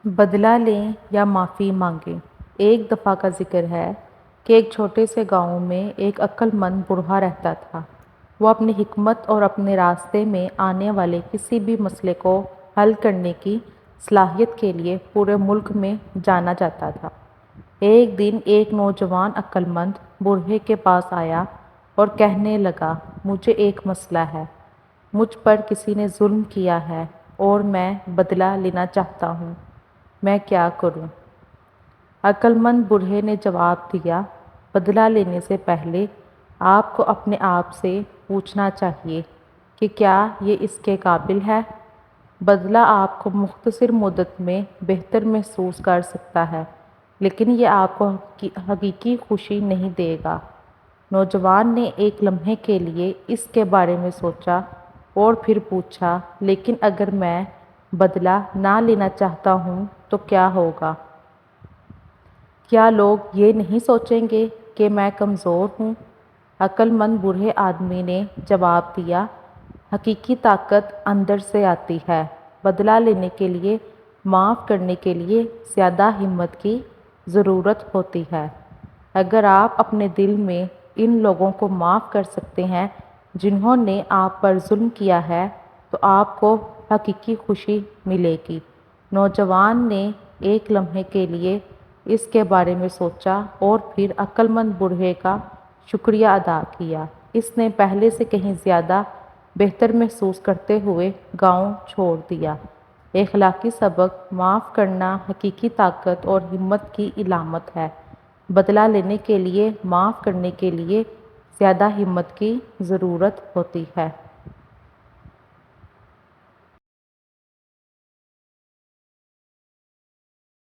بدلہ لیں یا معافی مانگیں۔ ایک دفعہ کا ذکر ہے کہ ایک چھوٹے سے گاؤں میں ایک عقل مند بوڑھا رہتا تھا۔ وہ اپنی حکمت اور اپنے راستے میں آنے والے کسی بھی مسئلے کو حل کرنے کی صلاحیت کے لیے پورے ملک میں جانا جاتا تھا۔ ایک دن ایک نوجوان عقل مند بوڑھے کے پاس آیا اور کہنے لگا، مجھے ایک مسئلہ ہے، مجھ پر کسی نے ظلم کیا ہے اور میں بدلہ لینا چاہتا ہوں، میں کیا کروں؟ عقل مند بوڑھے نے جواب دیا، بدلہ لینے سے پہلے آپ کو اپنے آپ سے پوچھنا چاہیے کہ کیا یہ اس کے قابل ہے؟ بدلہ آپ کو مختصر مدت میں بہتر محسوس کر سکتا ہے، لیکن یہ آپ کو حقیقی خوشی نہیں دے گا۔ نوجوان نے ایک لمحے کے لیے اس کے بارے میں سوچا اور پھر پوچھا، لیکن اگر میں بدلہ نہ لینا چاہتا ہوں تو کیا ہوگا؟ کیا لوگ یہ نہیں سوچیں گے کہ میں کمزور ہوں؟ عقل مند بوڑھے آدمی نے جواب دیا، حقیقی طاقت اندر سے آتی ہے۔ بدلہ لینے کے لیے، معاف کرنے کے لیے زیادہ ہمت کی ضرورت ہوتی ہے۔ اگر آپ اپنے دل میں ان لوگوں کو معاف کر سکتے ہیں جنہوں نے آپ پر ظلم کیا ہے تو آپ کو حقیقی خوشی ملے گی۔ نوجوان نے ایک لمحے کے لیے اس کے بارے میں سوچا اور پھر عقل مند بوڑھے کا شکریہ ادا کیا۔ اس نے پہلے سے کہیں زیادہ بہتر محسوس کرتے ہوئے گاؤں چھوڑ دیا۔ اخلاقی سبق: معاف کرنا حقیقی طاقت اور ہمت کی علامت ہے۔ بدلہ لینے کے لیے، معاف کرنے کے لیے زیادہ ہمت کی ضرورت ہوتی ہے۔